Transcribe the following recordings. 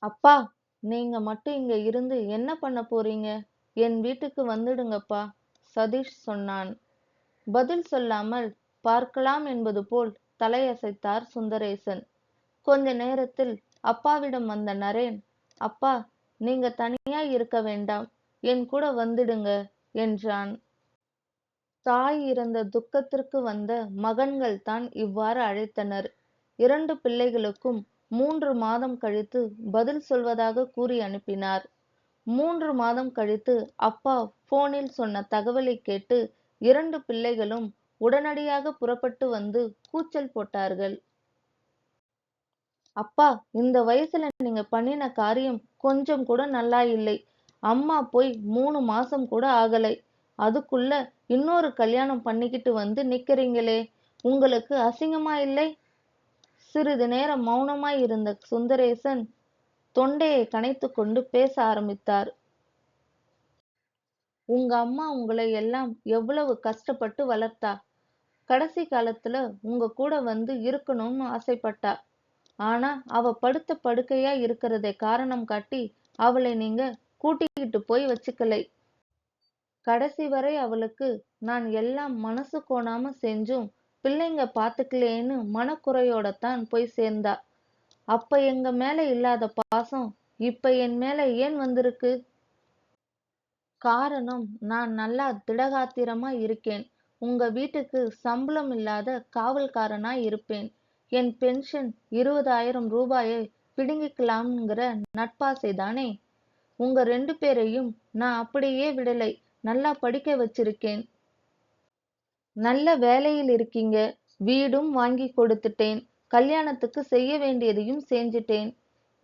அப்பா, நீங்க மட்டும் இங்க இருந்து என்ன பண்ண போறீங்க? என் வீட்டுக்கு வந்துடுங்கப்பா, சதீஷ் சொன்னான். பதில் சொல்லாமல் பார்க்கலாம் என்பது போல் தலையசைத்தார் சுந்தரேசன். கொஞ்ச நேரத்தில் அப்பாவிடம் வந்த நரேன், அப்பா, நீங்க தனியா இருக்க வேண்டாம், என் கூட வந்துடுங்க என்றான். தாய் இறந்த துக்கத்திற்கு வந்த மகன்கள் தான் இவ்வாறு அழைத்தனர். 2 பிள்ளைகளுக்கும் 3 மாதம் கழித்து பதில் சொல்வதாக கூறி அனுப்பினார். 3 மாதம் கழித்து அப்பா போனில் சொன்ன தகவலை கேட்டு 2 பிள்ளைகளும் உடனடியாக புறப்பட்டு வந்து கூச்சல் போட்டார்கள். அப்பா, இந்த வயசுல நீங்க பண்ணின காரியம் கொஞ்சம் கூட நல்லா இல்லை. அம்மா போய் 3 மாசம் கூட ஆகலை. அதுக்குள்ள இன்னொரு கல்யாணம் பண்ணிக்கிட்டு வந்து நிக்கிறீங்களே, உங்களுக்கு அசிங்கமா இல்லை? சிறிது நேரம் மௌனமாய் இருந்த சுந்தரேசன் தொண்டையை கனைத்துக் கொண்டு பேச ஆரம்பித்தார். உங்க அம்மா உங்களை எல்லாம் எவ்வளவு கஷ்டப்பட்டு வளர்த்தா. கடைசி காலத்துல உங்க கூட வந்து இருக்கணும்னு ஆசைப்பட்டா. ஆனா அவ படுத்த படுக்கையா இருக்கிறதை காரணம் காட்டி அவளை நீங்க கூட்டிக்கிட்டு போய் வச்சுக்கலை. கடைசி வரை அவளுக்கு நான் எல்லாம் மனசு கோணாம செஞ்சும் பிள்ளைங்க பாத்துக்கலேன்னு மனக்குறையோடத்தான் போய் சேர்ந்தா. அப்ப எங்க மேல இல்லாத பாசம் இப்ப என் மேல ஏன் வந்திருக்கு? காரணம், நான் நல்லா திடகாத்திரமா இருக்கேன். உங்க வீட்டுக்கு சம்பளம் இல்லாத காவல்காரனா இருப்பேன். என் பென்ஷன் 20,000 ரூபாயை பிடுங்கிக்கலாம்ங்கிற நட்பாசைதானே. உங்க 2 பேரையும் நான் அப்படியே விடலை. நல்லா படிக்க வச்சிருக்கேன். நல்ல வேலையில் இருக்கீங்க. வீடும் வாங்கி கொடுத்துட்டேன். கல்யாணத்துக்கு செய்ய வேண்டியதையும் செஞ்சுட்டேன்.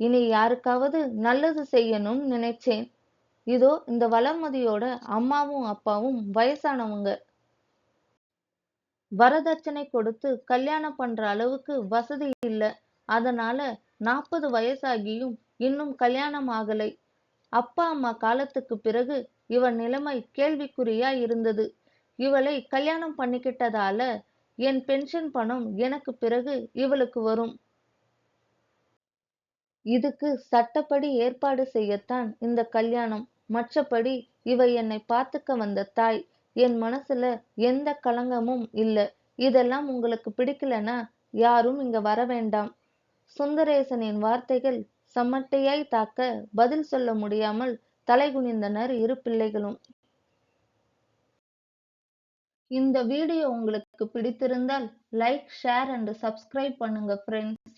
இனி யாருக்காவது நல்லது செய்யணும்னு நினைச்சேன். இதோ இந்த வளர்மதியோட அம்மாவும் அப்பாவும் வயசானவங்க. வரதட்சணை கொடுத்து கல்யாணம் பண்ற அளவுக்கு வசதி இல்ல. அதனால 40 வயசாகியும் இன்னும் கல்யாணம் ஆகலை. அப்பா அம்மா காலத்துக்கு பிறகு இவ நிலைமை கேள்விக்குறியா இருந்தது. இவளை கல்யாணம் பண்ணிக்கிட்டதால என் பென்ஷன் பணம் எனக்கு பிறகு இவளுக்கு வரும். இதுக்கு சட்டப்படி ஏற்பாடு செய்யத்தான் இந்த கல்யாணம். மற்றபடி இவ என்னை பார்த்துக்க வந்த தாய். என் மனசுல எந்த களங்கமும் இல்ல. இதெல்லாம் உங்களுக்கு பிடிக்கலனா யாரும் இங்க வர வேண்டாம். சுந்தரேசனின் வார்த்தைகள் சமட்டையாய் தாக்க பதில் சொல்ல முடியாமல் தலைகுனிந்தனர் 2 பிள்ளைகளும். இந்த வீடியோ உங்களுக்கு பிடித்திருந்தால் லைக், ஷேர் அண்ட் சப்ஸ்கிரைப் பண்ணுங்க ஃப்ரெண்ட்ஸ்.